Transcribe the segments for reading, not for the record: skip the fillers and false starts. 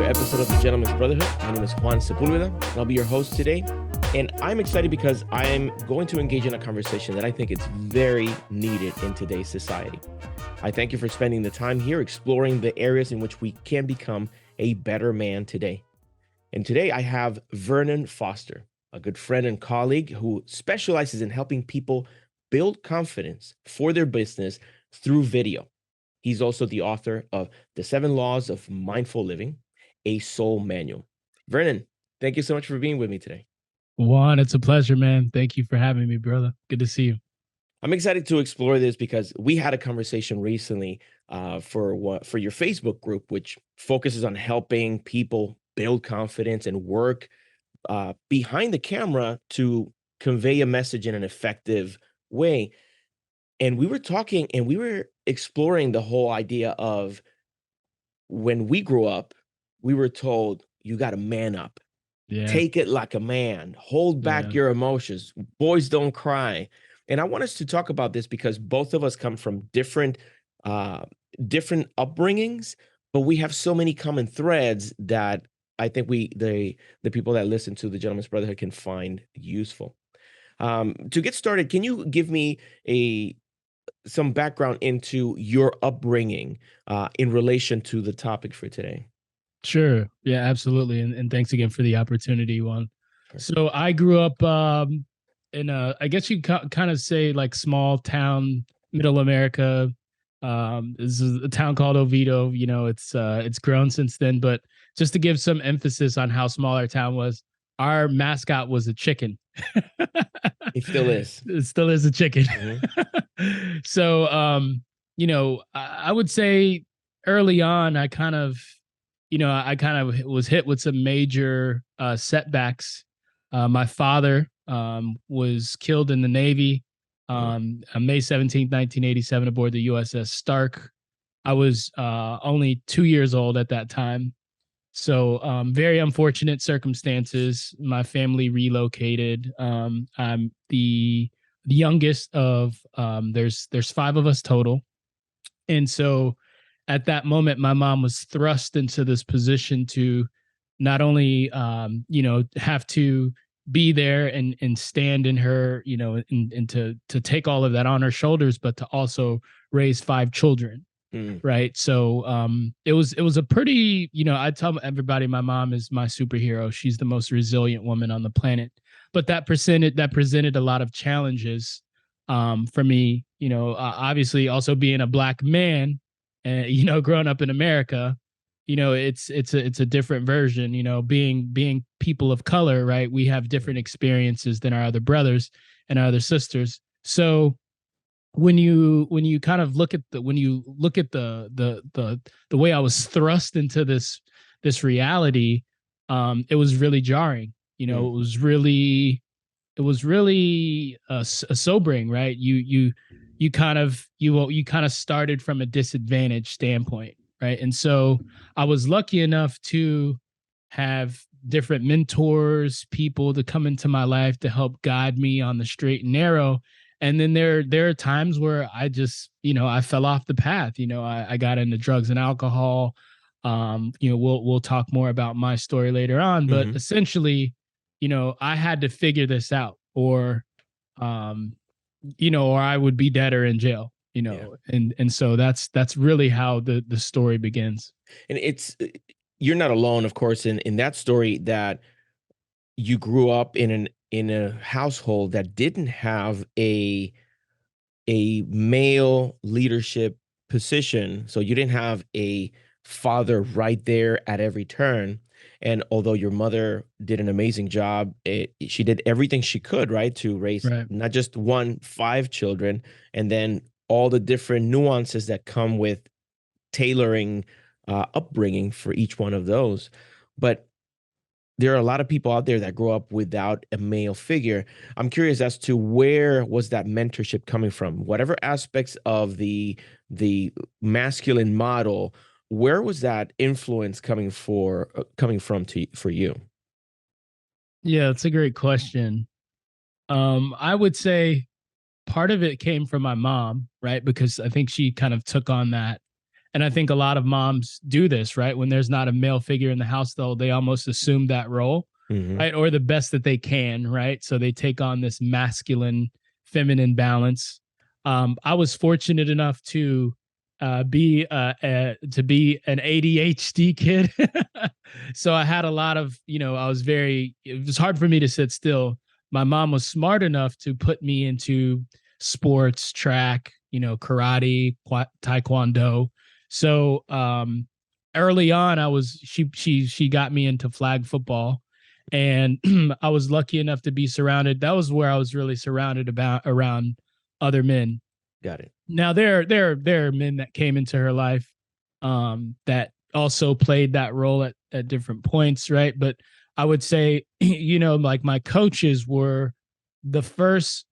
episode of the Gentleman's Brotherhood. My name is Juan Sepulveda, and I'll be your host today. And I'm excited because I am going to engage in a conversation that I think is very needed in today's society. I thank you for spending the time here exploring the areas in which we can become a better man today. And today I have Vernon Foster, a good friend and colleague who specializes in helping people build confidence for their business through video. He's also the author of The 7 Laws of Mindful Living, a soul manual. Vernon, thank you so much for being with me today. Juan, it's a pleasure, man. Thank you for having me, brother. Good to see you. I'm excited to explore this because we had a conversation recently for your Facebook group, which focuses on helping people build confidence and work behind the camera to convey a message in an effective way. And we were talking and we were exploring the whole idea of when we grew up, we were told, you got to man up. Yeah. Take it like a man. Hold back your emotions. Boys don't cry. And I want us to talk about this because both of us come from different upbringings, but we have so many common threads that I think the people that listen to the Gentleman's Brotherhood can find useful. To get started, can you give me some background into your upbringing in relation to the topic for today? Sure. Yeah, absolutely. And thanks again for the opportunity, Juan. So I grew up in I guess you kind of say like small town, middle America. This is a town called Oviedo. You know, it's grown since then, but just to give some emphasis on how small our town was, our mascot was a chicken. It still is. It still is a chicken. Mm-hmm. So, I would say early on, I kind of was hit with some major setbacks. My father was killed in the Navy on May 17th, 1987, aboard the USS Stark. I was only 2 years old at that time. So very unfortunate circumstances. My family relocated. I'm the youngest of there's 5 of us total. And so at that moment, my mom was thrust into this position to not only have to be there and stand in her, and to take all of that on her shoulders, but to also raise 5 children. Right. So it was a pretty, I tell everybody my mom is my superhero. She's the most resilient woman on the planet. But that presented a lot of challenges for me, obviously also being a Black man and, growing up in America, it's a different version, being people of color. Right. We have different experiences than our other brothers and our other sisters. So when you kind of look at the way I was thrust into this reality, it was really jarring. It was really sobering, right? You kind of started from a disadvantaged standpoint, right? And so I was lucky enough to have different mentors, people to come into my life to help guide me on the straight and narrow. And then there are times where I just, I fell off the path. I got into drugs and alcohol. We'll talk more about my story later on, but essentially, I had to figure this out, or I would be dead or in jail. And so that's really how the story begins. And you're not alone, of course, in that story, that you grew up in a household that didn't have a male leadership position. So you didn't have a father right there at every turn. And although your mother did an amazing job, she did everything she could, right, to raise not just 5 children, and then all the different nuances that come with tailoring upbringing for each one of those. But there are a lot of people out there that grow up without a male figure. I'm curious as to where was that mentorship coming from? Whatever aspects of the masculine model, where was that influence coming from for you? Yeah, that's a great question. I would say part of it came from my mom, right? Because I think she kind of took on that And I think a lot of moms do this, right? When there's not a male figure in the house, though, they almost assume that role, Hmm. right? Or the best that they can, right? So they take on this masculine, feminine balance. I was fortunate enough to be an ADHD kid. So I had a lot of, I was very, it was hard for me to sit still. My mom was smart enough to put me into sports, track, karate, taekwondo. So early on, she got me into flag football, and I was lucky enough to be surrounded. That was where I was really surrounded about around other men. Got it. Now there are men that came into her life that also played that role at different points, right? But I would say, like my coaches were the first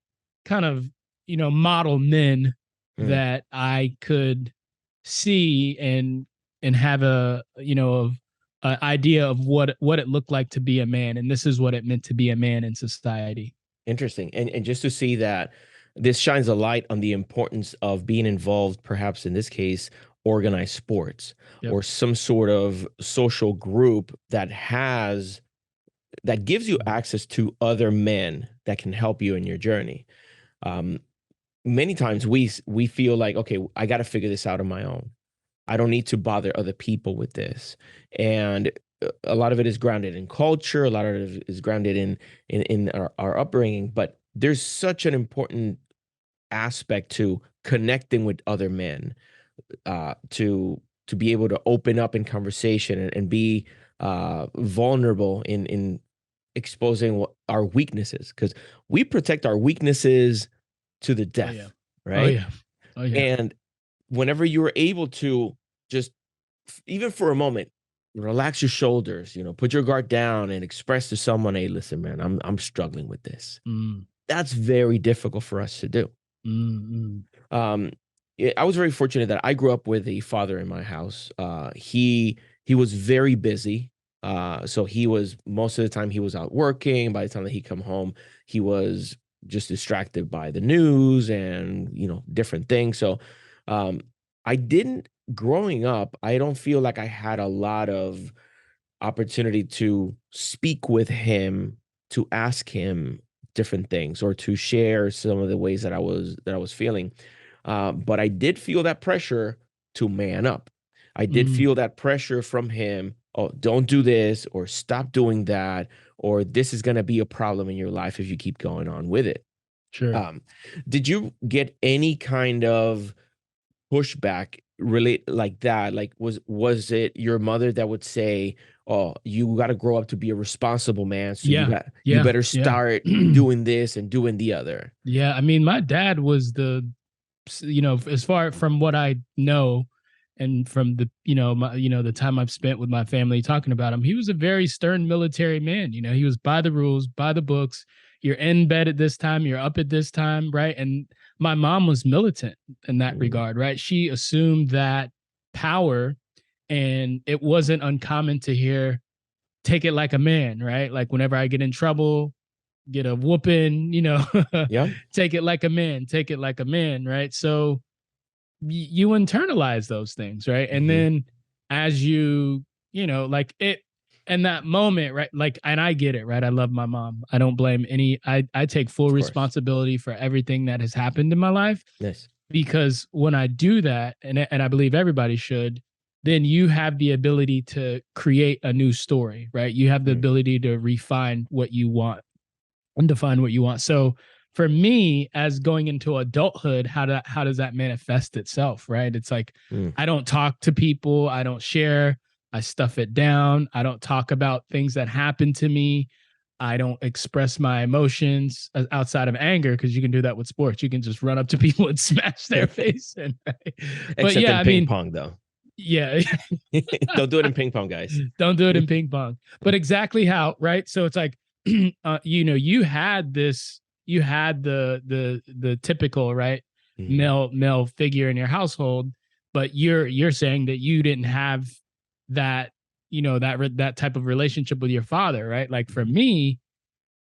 kind of, model men Mm. that I could see and have a idea of what it looked like to be a man, and this is what it meant to be a man in society. Interesting. And just to see that this shines a light on the importance of being involved, perhaps in this case, organized sports Yep. or some sort of social group that gives you access to other men that can help you in your journey. Um, Many times we feel like, okay, I got to figure this out on my own. I don't need to bother other people with this. And a lot of it is grounded in culture. A lot of it is grounded in our upbringing. But there's such an important aspect to connecting with other men, to be able to open up in conversation and be vulnerable in exposing our weaknesses, because we protect our weaknesses to the Oh yeah. death, Oh right? yeah. Oh yeah. And whenever you are able to just, even for a moment, relax your shoulders, put your guard down and express to someone, hey, listen, man, I'm struggling with this. Mm, That's very difficult for us to do. mm, mm. Um, I was very fortunate that I grew up with a father in my house. He was very busy. So he was, most of the time he was out working. By the time that he come home, he was just distracted by the news and different things. So um, I didn't growing up. I don't feel like I had a lot of opportunity to speak with him, to ask him different things, or to share some of the ways that I was feeling. But I did feel that pressure to man up. I did Mm, feel that pressure from him. Oh, don't do this, or stop doing that, or this is going to be a problem in your life if you keep going on with it. sure. Um, did you get any kind of pushback relate like that? Like, was it your mother that would say, "Oh, you got to grow up to be a responsible man, so Yeah. you Yeah. better Yeah. start doing this and doing the other." Yeah. I mean, my dad was as far from what I know, and from the, the time I've spent with my family talking about him, he was a very stern military man. He was by the rules, by the books. You're in bed at this time, you're up at this time, right? And my mom was militant in that Mm, regard, right? She assumed that power, and it wasn't uncommon to hear, take it like a man, right? Like whenever I get in trouble, get a whooping, yeah. take it like a man, take it like a man, right? So you internalize those things, right? And Hmm. then as like it, in that moment, right? Like, and I get it, right? I love my mom. I don't blame I take full Of course. responsibility for everything that has happened in my life, Nice. because when I do that, and I believe everybody should, then you have the ability to create a new story, right? You have the Mm, ability to refine what you want and define what you want. So for me, as going into adulthood, how does that manifest itself, right? It's like mm, I don't talk to people, I don't share, I stuff it down, I don't talk about things that happen to me. I don't express my emotions outside of anger, because you can do that with sports. You can just run up to people and smash their face. But except yeah, in I ping mean, pong, though. yeah, Don't do it in ping pong, guys. don't do it in ping pong. But exactly how, right? So it's like, you had the typical, right, Hmm. male figure in your household, but you're saying that you didn't have that, that type of relationship with your father, right? Like for me,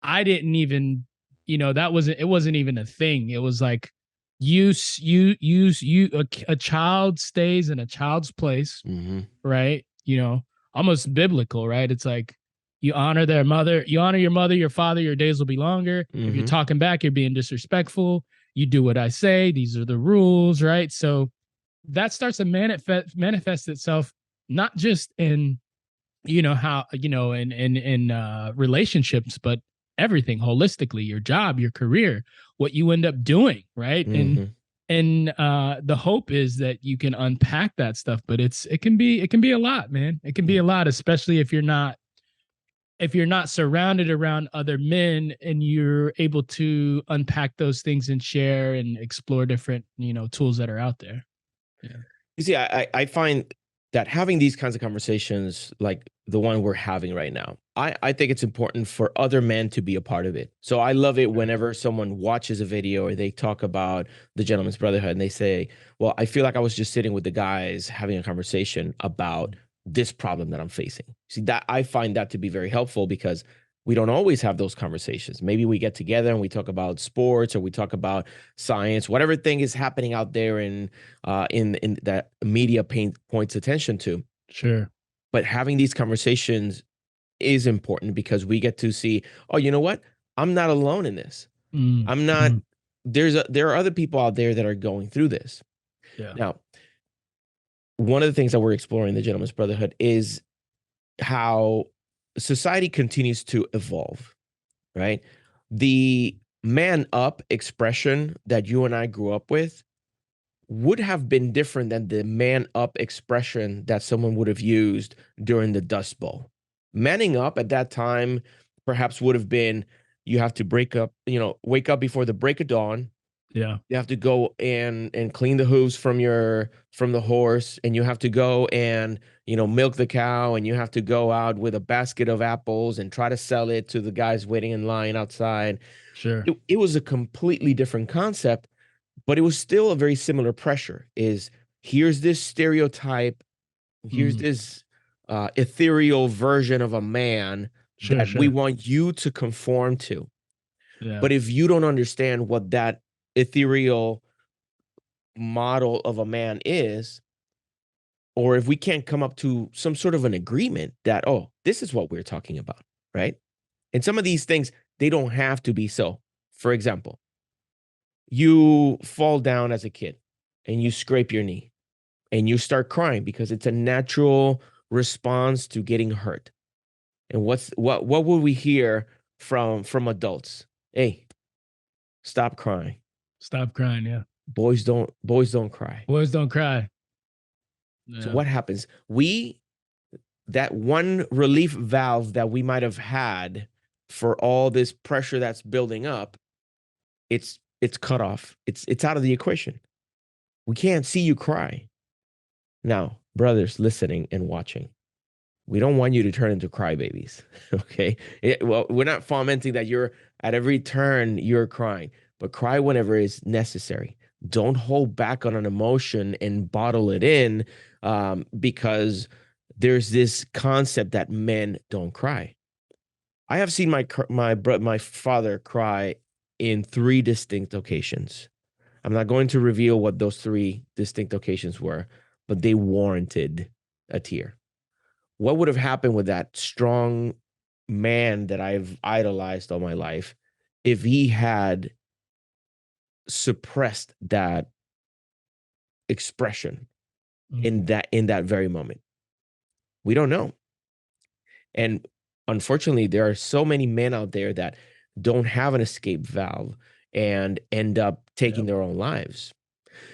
I didn't even, that wasn't, it wasn't even a thing. It was like a child stays in a child's place, Hmm. right? Almost biblical, right? It's like you honor their mother, you honor your mother, your father, your days will be longer. If you're Hmm. talking back, you're being disrespectful. You do what I say. These are the rules, right? So that starts to manifest itself not just in how in relationships, but everything holistically, your job, your career, what you end up doing, right? and Hmm. and the hope is that you can unpack that stuff, but it can be a lot, man. It can be a lot, especially if you're not surrounded around other men and you're able to unpack those things and share and explore different tools that are out there. Yeah. You see, I find that having these kinds of conversations, like the one we're having right now, I think it's important for other men to be a part of it. So I love it Sure. whenever someone watches a video or they talk about the Gentleman's Brotherhood and they say, well, I feel like I was just sitting with the guys having a conversation about this problem that I'm facing. See, that I find that to be very helpful because we don't always have those conversations. Maybe we get together and we talk about sports or we talk about science, whatever thing is happening out there in that media points attention to. Sure. But having these conversations is important because we get to see, oh, you know what? I'm not alone in this. Mm, I'm not. mm, There are other people out there that are going through this. yeah. Now, one of the things that we're exploring in the Gentleman's Brotherhood is how society continues to evolve. Right, the man up expression that you and I grew up with would have been different than the man up expression that someone would have used during the Dust Bowl. Manning up at that time perhaps would have been you have to wake up before the break of dawn. Yeah. You have to go and clean the hooves from the horse, and you have to go and milk the cow, and you have to go out with a basket of apples and try to sell it to the guys waiting in line outside. Sure. It was a completely different concept, but it was still a very similar pressure. Is here's this stereotype, here's Mm, this ethereal version of a man sure. that we Sure. want you to conform to. Yeah. But if you don't understand what that ethereal model of a man is, or if we can't come up to some sort of an agreement that, oh, this is what we're talking about, right? And some of these things, they don't have to be so. For example, you fall down as a kid and you scrape your knee and you start crying because it's a natural response to getting hurt. And what would we hear from adults? Hey, stop crying. Stop crying. Yeah. Boys don't cry. Boys don't cry. So Yeah. what happens? We that one relief valve that we might have had for all this pressure that's building up, it's cut off. It's out of the equation. We can't see you cry. Now, brothers listening and watching, we don't want you to turn into crybabies. Okay. Well, we're not fomenting that you're at every turn you're crying, but cry whenever is necessary. Don't hold back on an emotion and bottle it in because there's this concept that men don't cry. I have seen my father cry in three distinct occasions. I'm not going to reveal what those three distinct occasions were, but they warranted a tear. What would have happened with that strong man that I've idolized all my life if he had suppressed that expression Mm, in that very moment? We don't know. And unfortunately, there are so many men out there that don't have an escape valve and end up yeah. taking their own lives.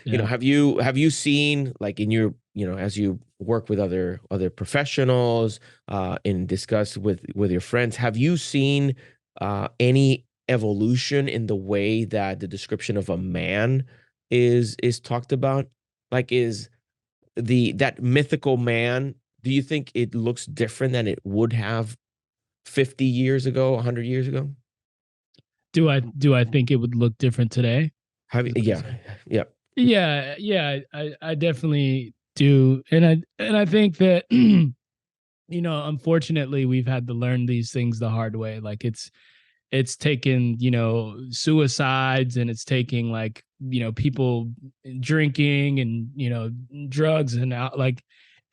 Yeah. Have you seen, like, in your as you work with other professionals and discuss with your friends, have you seen any evolution in the way that the description of a man is talked about? Like, is the that mythical man, do you think it looks different than it would have 50 years ago, 100 years ago? Do I think it would look different today? Have Is what you're yeah, saying? yeah. Yeah. Yeah. I definitely do, and I think that unfortunately, we've had to learn these things the hard way. Like it's taken suicides, and it's taking like people drinking and, drugs and out, like,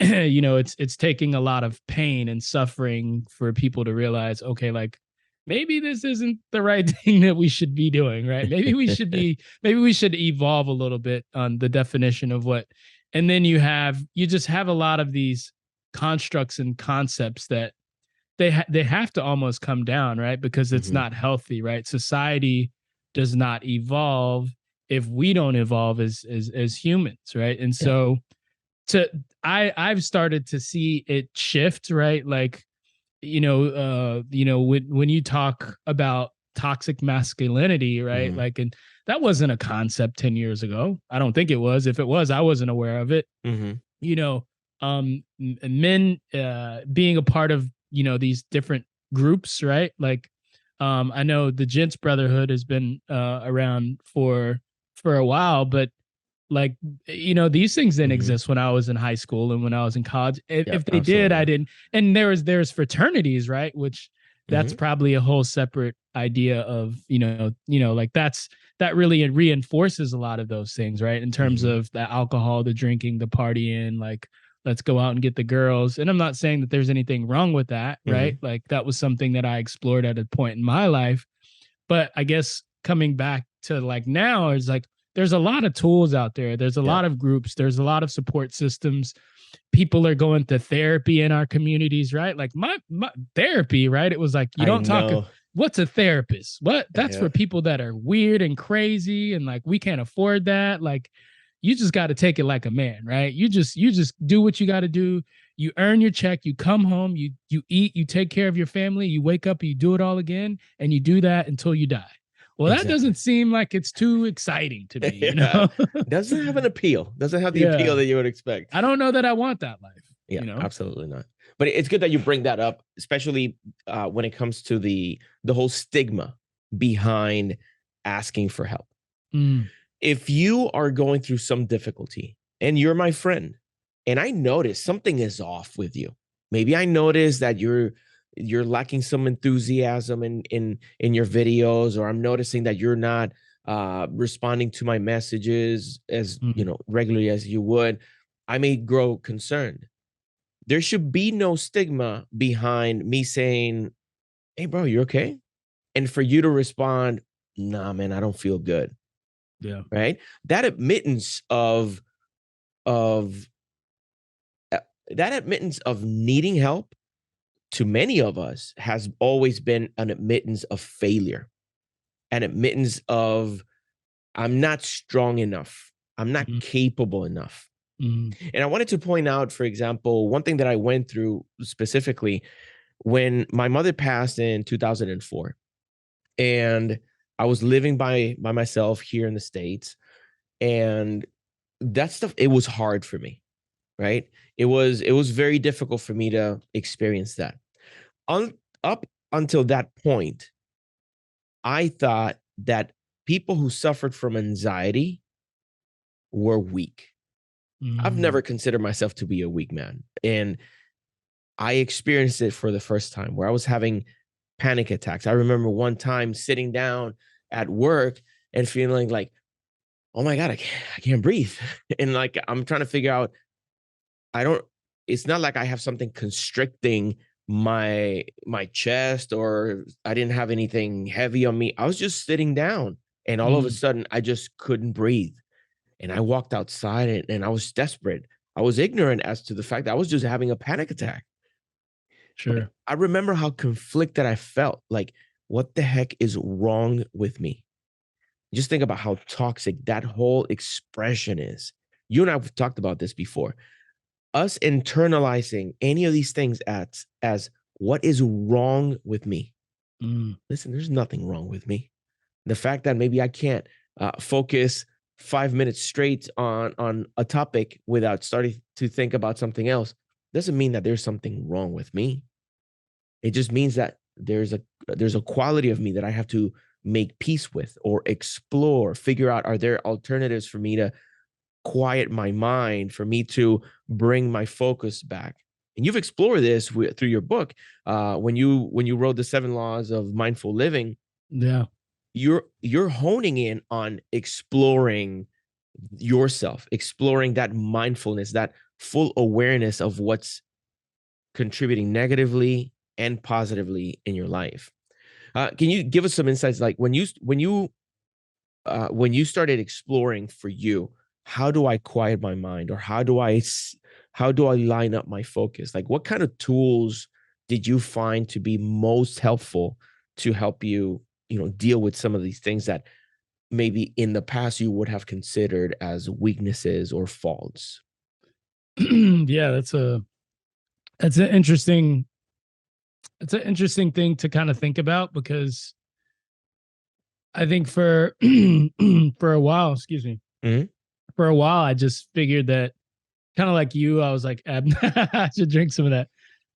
it's taking a lot of pain and suffering for people to realize, okay, like, maybe this isn't the right thing that we should be doing, right? Maybe we should evolve a little bit on the definition of what. And then you just have a lot of these constructs and concepts that they have to almost come down, right? Because it's Hmm. not healthy, right? Society does not evolve if we don't evolve as humans, right? And Yeah. so to I've started to see it shift, right? Like, when you talk about toxic masculinity, right? Hmm. Like, and that wasn't a concept 10 years ago. I don't think it was. If it was, I wasn't aware of it. Hmm. you know Men being a part of these different groups, right? Like, I know the gents brotherhood has been around for a while, but like, these things didn't Hmm. exist when I was in high school and when I was in college. Yeah, If they did, I absolutely. didn't. And there's fraternities, right? Which that's Hmm. probably a whole separate idea of, like, that really reinforces a lot of those things, right? In terms Hmm. of the alcohol, the drinking, the partying, like, let's go out and get the girls. And I'm not saying that there's anything wrong with that, right? Hmm. Like, that was something that I explored at a point in my life. But I guess coming back to like now is like, there's a lot of tools out there. There's a Yeah, lot of groups. There's a lot of support systems. People are going to therapy in our communities, right? Like my therapy, right? It was like, you I don't talk. know. What's a therapist? What? That's Yeah. for people that are weird and crazy, and like, we can't afford that. Like, you just got to take it like a man, right? You just do what you got to do. You earn your check. You come home. You eat. You take care of your family. You wake up. You do it all again, and you do that until you die. Well, that Exactly. doesn't seem like it's too exciting to me, you Yeah. know? Doesn't have an appeal. Doesn't have the appeal Yeah. that you would expect. I don't know that I want that life, Yeah, you know? absolutely not. But it's good that you bring that up, especially when it comes to the whole stigma behind asking for help. Mm, If you are going through some difficulty and you're my friend, and I notice something is off with you, maybe I notice that you're lacking some enthusiasm in your videos, or I'm noticing that you're not responding to my messages as mm, regularly as you would. I may grow concerned. There should be no stigma behind me saying, "Hey, bro, you okay?" And for you to respond, "Nah, man, I don't feel good." yeah. Right? That admittance of uh, that admittance of needing help to many of us has always been an admittance of failure, an admittance of I'm not strong enough, I'm not Mm, capable enough. mm, And I wanted to point out, for example, one thing that I went through specifically when my mother passed in 2004, and I was living by myself here in the States, and that stuff, it was hard for me, right? It was very difficult for me to experience that. Un, Up until that point, I thought that people who suffered from anxiety were weak. I've mm, never considered myself to be a weak man, and I experienced it for the first time where I was having panic attacks. I remember one time sitting down at work and feeling like, oh my God, I can't breathe. And like, I'm trying to figure out, I don't, it's not like I have something constricting my chest, or I didn't have anything heavy on me. I was just sitting down, and all of a mm, sudden I just couldn't breathe. And I walked outside, and I was desperate. I was ignorant as to the fact that I was just having a panic attack. But sure. I remember how conflicted I felt. Like, what the heck is wrong with me? Just think about how toxic that whole expression is. You and I have talked about this before. Us internalizing any of these things as what is wrong with me. Mm, Listen, there's nothing wrong with me. The fact that maybe I can't focus 5 minutes straight on a topic without starting to think about something else doesn't mean that there's something wrong with me. It just means that there's a quality of me that I have to make peace with, or explore, figure out, are there alternatives for me to quiet my mind, for me to bring my focus back. And you've explored this through your book when you wrote the 7 laws of mindful living. yeah. you're honing in on exploring yourself, exploring that mindfulness, that full awareness of what's contributing negatively and positively in your life. Can you give us some insights, like when you started exploring for you, how do I quiet my mind, or how do I line up my focus? Like, what kind of tools did you find to be most helpful to help you, deal with some of these things that maybe in the past you would have considered as weaknesses or faults? Yeah, that's an interesting it's an interesting thing to kind of think about, because I think for for a while, excuse me, Mhm. for a while I just figured that, kind of like you, I was like, I should drink some of that.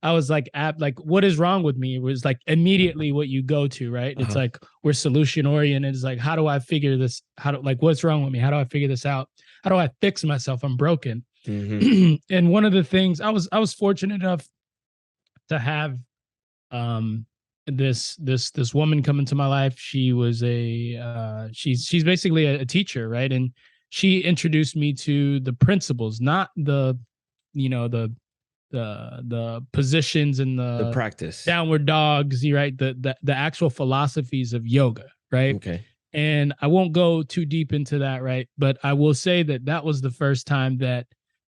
I was like, like, what is wrong with me? It was like immediately what you go to, right? It's Uh-huh. like we're solution oriented. It's like, how do I figure this? Like, what's wrong with me? How do I figure this out? How do I fix myself? I'm broken. Mhm. And one of the things I was fortunate enough to have um this woman come into my life. She was a she's basically a teacher, right? And she introduced me to the principles, not the, the positions and The the practice. downward dogs, right? The actual philosophies of yoga, right? Okay. And I won't go too deep into that, right? But I will say that that was the first time that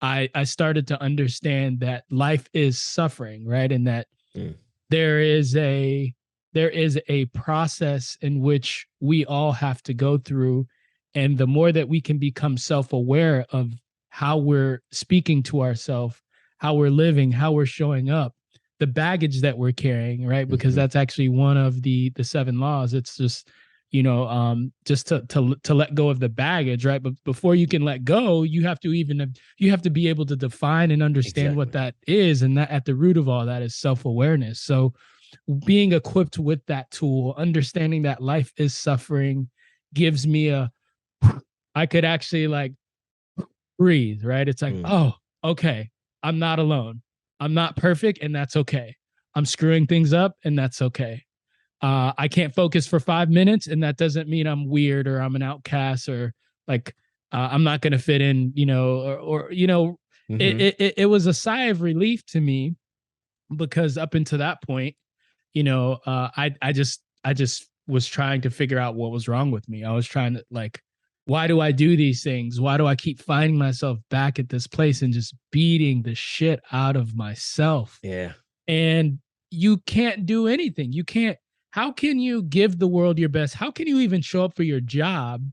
I started to understand that life is suffering, right? And that Mm. there is a there is a process in which we all have to go through, and the more that we can become self-aware of how we're speaking to ourselves, how we're living, how we're showing up, the baggage that we're carrying, right? Because Mhm. that's actually one of the seven laws. It's just, just to let go of the baggage, right? But before you can let go, you have to be able to define and understand what Exactly. that is, and that at the root of all that is self-awareness. So being equipped with that tool, understanding that life is suffering, gives me a I could actually like breathe, right? It's like, Mm. oh, okay, I'm not alone. I'm not perfect, and that's okay. I'm screwing things up, and that's okay. I can't focus for 5 minutes, and that doesn't mean I'm weird or I'm an outcast, or like I'm not going to fit in, or Mhm. it was a sigh of relief to me, because up until that point, I just was trying to figure out what was wrong with me. I was trying to like, why do I do these things? Why do I keep finding myself back at this place and just beating the shit out of myself? Yeah. And you can't do anything. You can't. How can you give the world your best? How can you even show up for your job,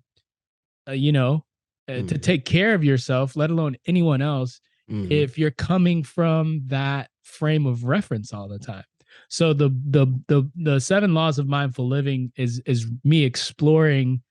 to Mhm. take care of yourself, let alone anyone else, Mhm. if you're coming from that frame of reference all the time? So the seven laws of mindful living is me exploring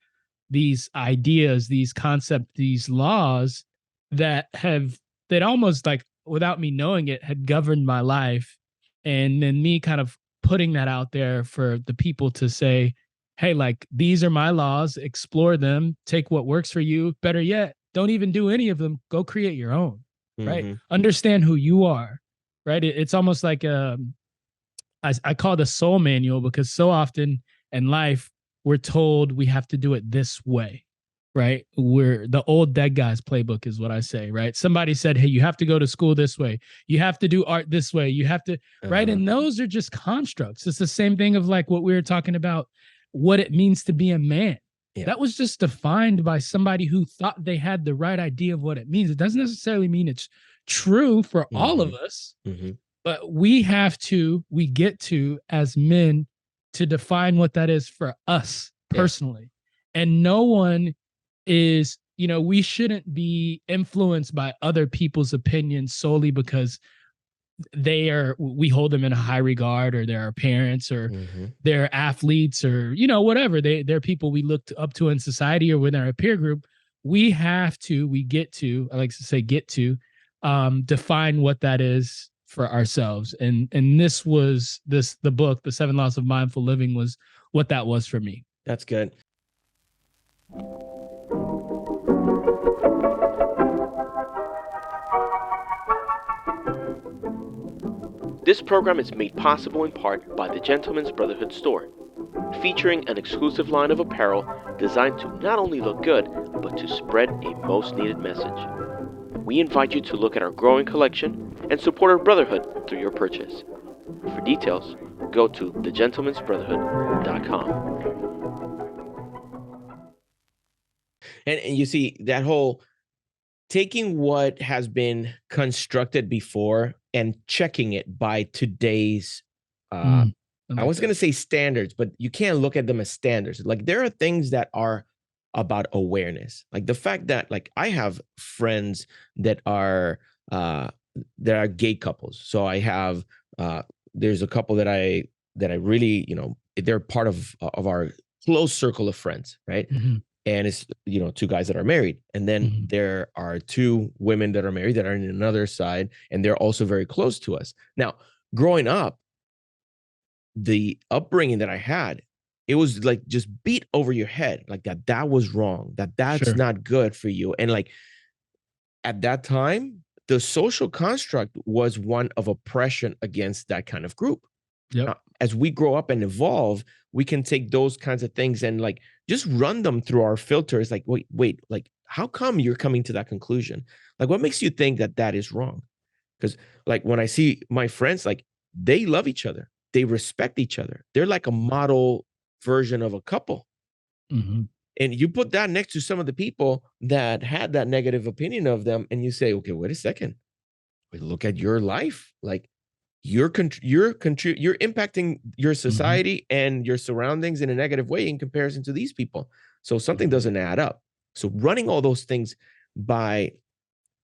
these ideas, these concepts, these laws that have that almost like without me knowing it had governed my life, and then me kind of putting that out there for the people to say, hey, like these are my laws, explore them, take what works for you. Better yet, don't even do any of them, go create your own, right? Mhm. Understand who you are, right? It's almost like I call it a soul manual, because so often in life we're told we have to do it this way, right? We're the old dead guy's playbook is what I say, right? Somebody said, hey, you have to go to school this way, you have to do art this way, you have to, right? Uh-huh. And those are just constructs. It's the same thing of like what we were talking about, what it means to be a man. Yeah. That was just defined by somebody who thought they had the right idea of what it means. It doesn't necessarily mean it's true for all of Mhm. us, Mhm. but we get to as men to define what that is for us Yeah. personally. And no one is, we shouldn't be influenced by other people's opinions solely because we hold them in a high regard, or they're our parents, or Mhm. they're athletes, or whatever, they're people we look up to in society or within our peer group. We get to, I like to say, get to define what that is for ourselves. And the book, The Seven Laws of Mindful Living, was what that was for me. That's good. This program is made possible in part by the Gentleman's Brotherhood store. featuring an exclusive line of apparel designed to not only look good, but to spread a most needed message. We invite you to look at our growing collection and support our Brotherhood through your purchase. For details, go to thegentleman'sbrotherhood.com. And you see that whole taking what has been constructed before and checking it by today's Mm, I I like was going that. to say standards, but you can't look at them as standards. Like there are things that are about awareness. Like the fact that like I have friends that are uh gay couples. So I have there's a couple that I really, they're part of our close circle of friends, right? Mhm, And it's two guys that are married, and then mhm, there are two women that are married that are in another side, and they're also very close to us. Now, growing up, the upbringing that I had, it was like just beat over your head, like that was wrong, that's sure. not good for you. And like at that time, the social construct was one of oppression against that kind of group. Yep. As we grow up and evolve, we can take those kinds of things and like just run them through our filters. Like, wait, like, how come you're coming to that conclusion? Like, what makes you think that that is wrong? Because, like, when I see my friends, like, they love each other, they respect each other, they're like a model version of a couple. Mhm, And you put that next to some of the people that had that negative opinion of them, and you say, okay, wait a second, look at your life. Like, you're impacting your mhm, society and your surroundings in a negative way in comparison to these people. So something mhm. doesn't add up. So running all those things by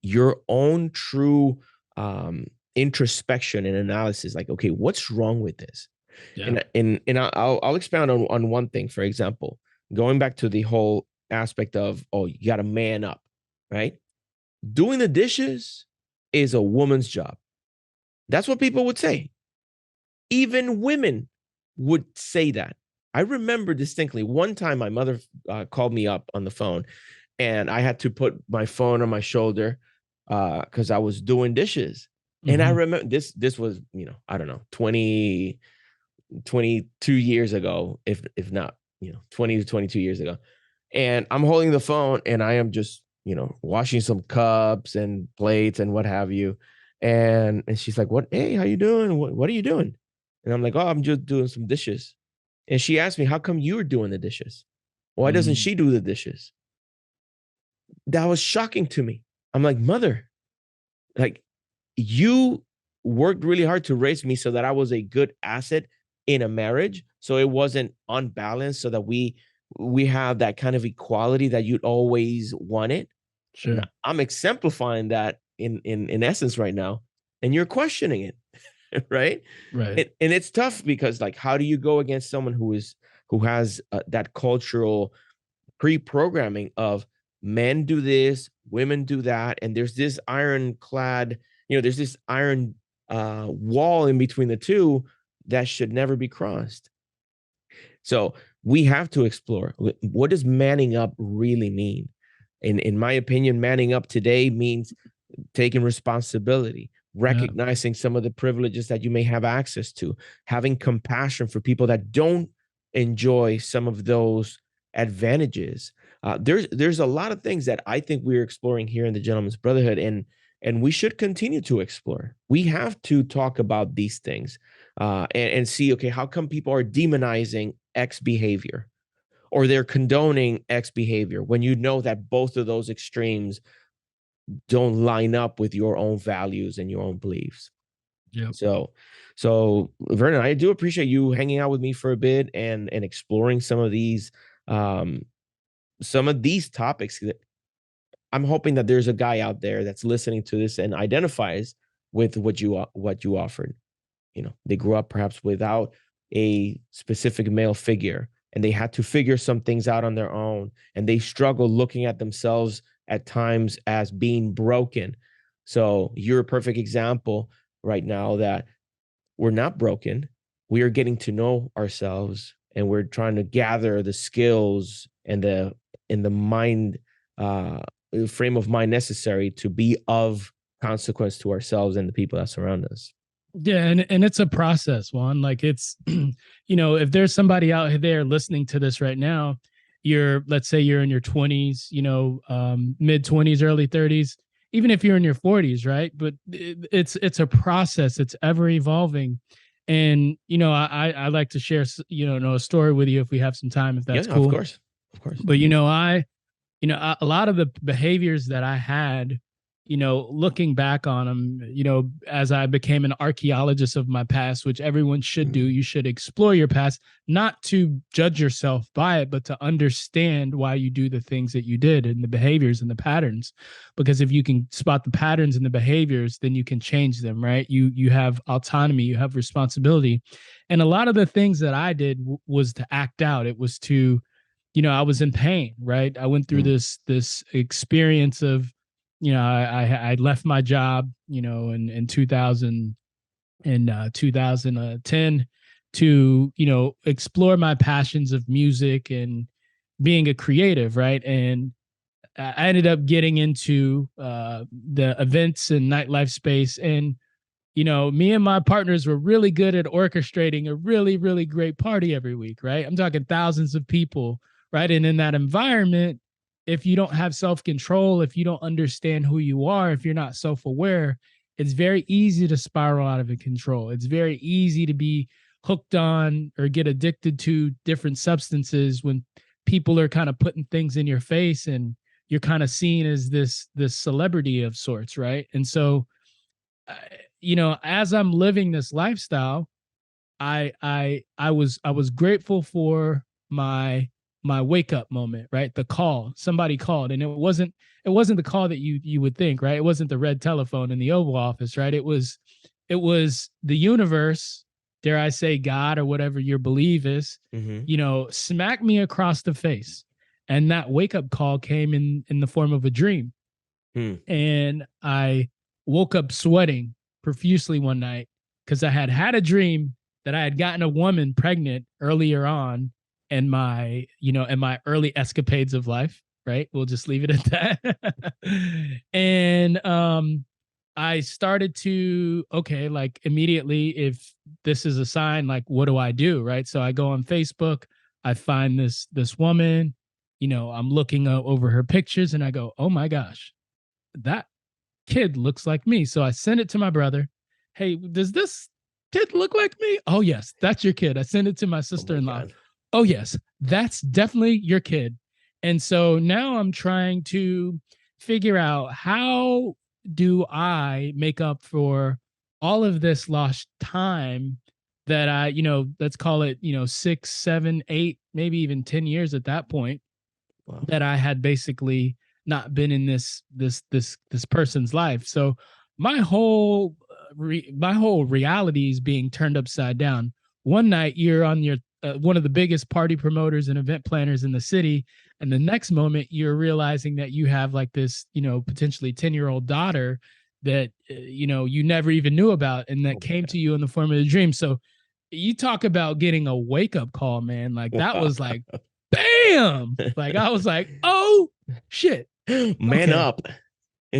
your own true um, introspection and analysis, like, okay, what's wrong with this? Yeah. And I'll expound on one thing. For example, going back to the whole aspect of, oh, you got to man up, right? Doing the dishes is a woman's job. That's what people would say. Even women would say that. I remember distinctly one time my mother called me up on the phone, and I had to put my phone on my shoulder because I was doing dishes. And I Mhm, remember this was, I don't know, 22 years ago, if not, 20 to 22 years ago. And I'm holding the phone and I am just, washing some cups and plates and what have you. And she's like, "What? Hey, how you doing? What are you doing?" And I'm like, "Oh, I'm just doing some dishes." And she asked me, "How come you're doing the dishes? Why doesn't mm, she do the dishes?" That was shocking to me. I'm like, "Mother, like you worked really hard to raise me so that I was a good asset in a marriage, so it wasn't unbalanced, so that we have that kind of equality that you'd always wanted." And sure. I'm exemplifying that in essence right now, and you're questioning it, right? Right. And it's tough because like, how do you go against someone who has that cultural pre-programming of men do this, women do that, and there's this ironclad, there's this iron wall in between the two that should never be crossed. So we have to explore, what does manning up really mean? In my opinion, manning up today means taking responsibility, Yeah. recognizing some of the privileges that you may have access to, having compassion for people that don't enjoy some of those advantages. There's a lot of things that I think we're exploring here in the Gentleman's Brotherhood, and we should continue to explore. We have to talk about these things and see, okay, how come people are demonizing X behavior or they're condoning X behavior when you know that both of those extremes don't line up with your own values and your own beliefs. Yep. So, so Vernon, I do appreciate you hanging out with me for a bit and exploring um some of these topics. I'm hoping that there's a guy out there that's listening to this and identifies with what you offered. They grew up perhaps without a specific male figure, and they had to figure some things out on their own, and they struggle looking at themselves at times as being broken. So you're a perfect example right now that we're not broken. We are getting to know ourselves, and we're trying to gather the skills and the mind uh frame of mind necessary to be of consequence to ourselves and the people that surround us. Yeah, and it's a process, Juan. Like it's if there's somebody out there listening to this right now, let's say you're in your 20s, mid 20s, early 30s, even if you're in your 40s, right? But it's a process. It's ever evolving. And I like to share a story with you if we have some time, if Yeah, that's of cool. course. Of course. But a lot of the behaviors that I had, looking back on them, as I became an archaeologist of my past, which everyone should do, you should explore your past, not to judge yourself by it, but to understand why you do the things that you did and the behaviors and the patterns. Because if you can spot the patterns and the behaviors, then you can change them, right? You have autonomy, you have responsibility. And a lot of the things that I did was to act out. It was to I was in pain, right? I went through Mm, this experience of, I left my job, in 2000 and 2010 to explore my passions of music and being a creative, right? And I ended up getting into the events and nightlife space, and me and my partners were really good at orchestrating a really, really great party every week, right? I'm talking thousands of people, right? And in that environment, if you don't have self control, if you don't understand who you are, if you're not self aware, it's very easy to spiral out of control. It's very easy to be hooked on or get addicted to different substances when people are kind of putting things in your face and you're kind of seen as this celebrity of sorts, right? And so as I'm living this lifestyle, I was grateful for my wake up moment, right? The call, somebody called, and it wasn't the call that you would think, right? It wasn't the red telephone in the Oval Office, right? It was the universe, dare I say, God or whatever your belief is, mm-hmm. smack me across the face, and that wake up call came in the form of a dream, Mm, and I woke up sweating profusely one night because I had had a dream that I had gotten a woman pregnant earlier on in my early escapades of life. Right, we'll just leave it at that. And I started to like immediately, if this is a sign, like what do I do? Right, so I go on Facebook, I find this woman. I'm looking over her pictures, and I go, oh my gosh, that kid looks like me. So I send it to my brother. Hey, does this kid look like me? Oh, yes, that's your kid. I send it to my oh sister my in law. God. Oh, yes, that's definitely your kid. And so now I'm trying to figure out, how do I make up for all of this lost time that let's call it, 6, 7, 8, maybe even 10 years at that point, Wow. that I had basically not been in this person's life. So my whole reality is being turned upside down. One night you're on your one of the biggest party promoters and event planners in the city, and the next moment you're realizing that you have like this, potentially 10-year-old daughter that you never even knew about, and Oh that my came to you in the form of a dream. So you talk about getting a wake up call, man. Like God. that Wow. was like bam. Like I was like, oh shit. Man Okay. up.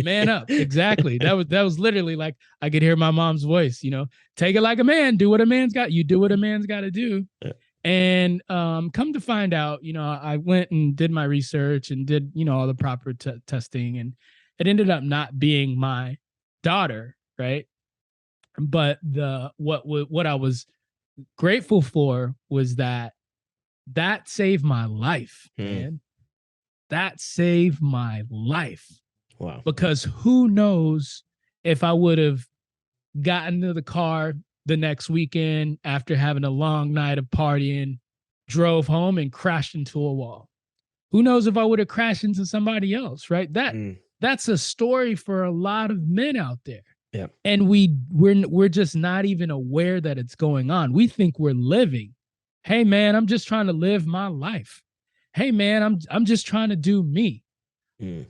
Man up. Exactly. That was literally like I could hear my mom's voice, take it like a man, do what a man's got. You do what a man's got to do. And come to find out, I went and did my research and did, all the proper testing, and it ended up not being my daughter, right? But what I was grateful for was that saved my life, Hmm. man. That saved my life, Wow. because who knows if I would have gotten into the car the next weekend after having a long night of partying, drove home and crashed into a wall. Who knows if I would have crashed into somebody else, right? Mm, That's a story for a lot of men out there. yeah. And we're just not even aware that it's going on. We think we're living. Hey man, I'm just trying to live my life. Hey man, I'm just trying to do me. Mm,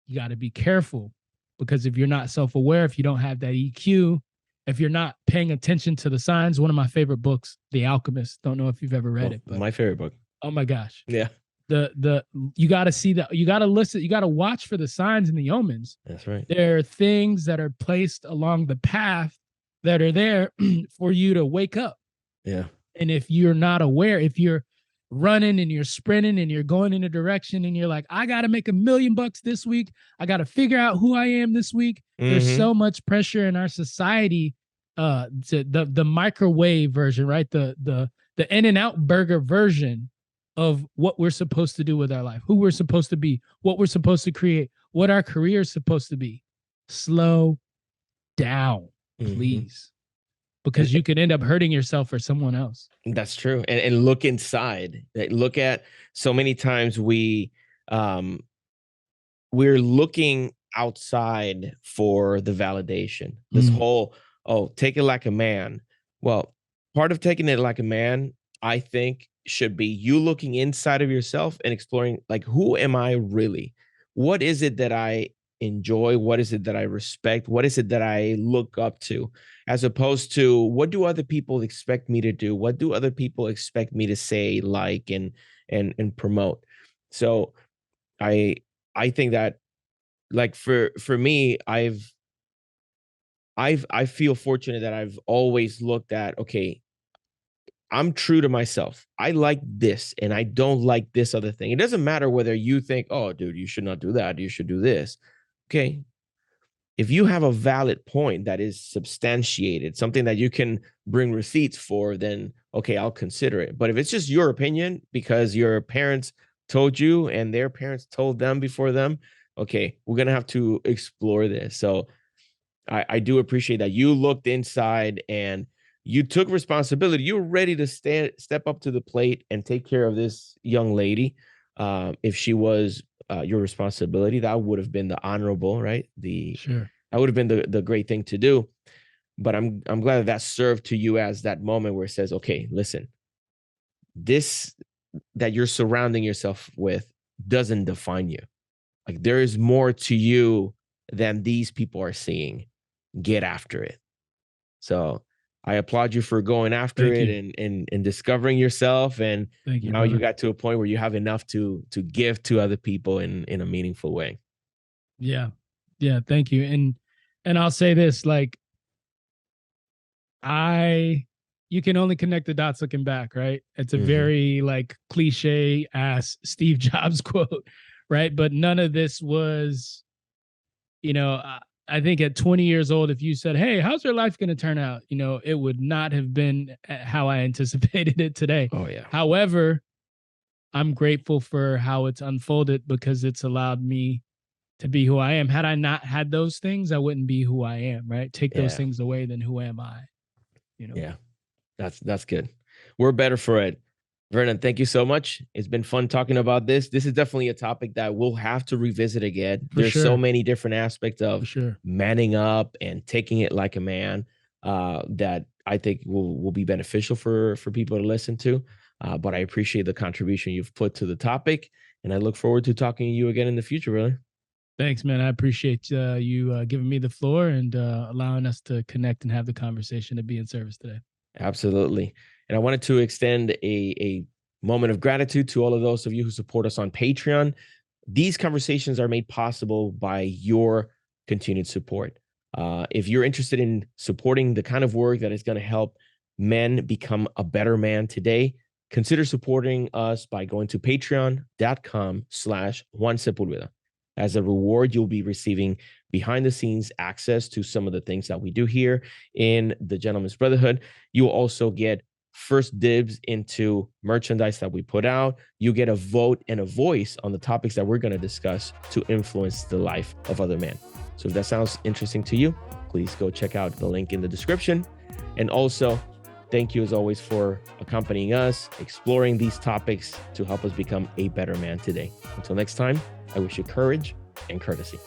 You got to be careful, because if you're not self-aware, if you don't have that EQ, if you're not paying attention to the signs, one of my favorite books, The Alchemist. Don't know if you've ever read well, it, but my favorite book. oh my gosh. Yeah. The you got to see that, you got to listen, you got to watch for the signs and the omens. That's right. There are things that are placed along the path that are there for you to wake up. Yeah. And if you're not aware, if you're running and you're sprinting and you're going in a direction and you're like, I got to make $1,000,000 this week. I got to figure out who I am this week. There's Mm-hmm. so much pressure in our society. To the microwave version, right? The In-N-Out burger version of what we're supposed to do with our life, who we're supposed to be, what we're supposed to create, what our career is supposed to be. Slow down, Mm-hmm. please, because you could end up hurting yourself or someone else. That's true. And look inside. Look at so many times um we're looking outside for the validation. This Mm, whole, oh, take it like a man. Well, part of taking it like a man, I think, should be you looking inside of yourself and exploring, like, who am I really? What is it that I enjoy? What is it that I respect? What is it that I look up to? As opposed to, what do other people expect me to do? What do other people expect me to say, like, and promote? So I I think that, like, for me, I feel fortunate that I've always looked at, okay, I'm true to myself. I like this and I don't like this other thing. It doesn't matter whether you think, oh, dude, you should not do that. You should do this. Okay. If you have a valid point that is substantiated, something that you can bring receipts for, then okay, I'll consider it. But if it's just your opinion because your parents told you and their parents told them before them, okay, we're gonna have to explore this. So I do appreciate that you looked inside and you took responsibility. You were ready to step up to the plate and take care of this young lady. If she was your responsibility, that would have been the honorable, right? sure. That would have been the great thing to do. But I'm glad that that served to you as that moment where it says, okay, listen, this that you're surrounding yourself with doesn't define you. Like, there is more to you than these people are seeing. Get after it. So I applaud you for going after Thank it you. and discovering yourself. And Thank you, now you brother. got to a point where you have enough to give to other people in a meaningful way. Yeah. Yeah. Thank you. And I'll say this, like, I you can only connect the dots looking back, right? It's a Hmm. very like cliche ass Steve Jobs quote, right? But none of this was, you know, I think at 20 years old, if you said, "Hey, how's your life going to turn out?" It would not have been how I anticipated it today. Oh yeah. However, I'm grateful for how it's unfolded because it's allowed me to be who I am. Had I not had those things, I wouldn't be who I am, right? Take those Yeah. things away, then who am I? You know, Yeah. That's good. We're better for it. Vernon, thank you so much. It's been fun talking about this. This is definitely a topic that we'll have to revisit again. for There's so sure. many different aspects For of sure. manning up and taking it like a man, that I think will be beneficial for people to listen to. But I appreciate the contribution you've put to the topic, and I look forward to talking to you again in the future, really. Thanks, man. I appreciate you giving me the floor and allowing us to connect and have the conversation to be in service today. Absolutely. And I wanted to extend a moment of gratitude to all of those of you who support us on Patreon. These conversations are made possible by your continued support. If you're interested in supporting the kind of work that is going to help men become a better man today, consider supporting us by going to patreon.com/Juan Sepulveda. As a reward, you'll be receiving behind the scenes access to some of the things that we do here in the Gentleman's Brotherhood. You'll also get first dibs into merchandise that we put out. You get a vote and a voice on the topics that we're going to discuss to influence the life of other men. So if that sounds interesting to you, please go check out the link in the description. And also, thank you as always for accompanying us, exploring these topics to help us become a better man today. Until next time, I wish you courage and courtesy.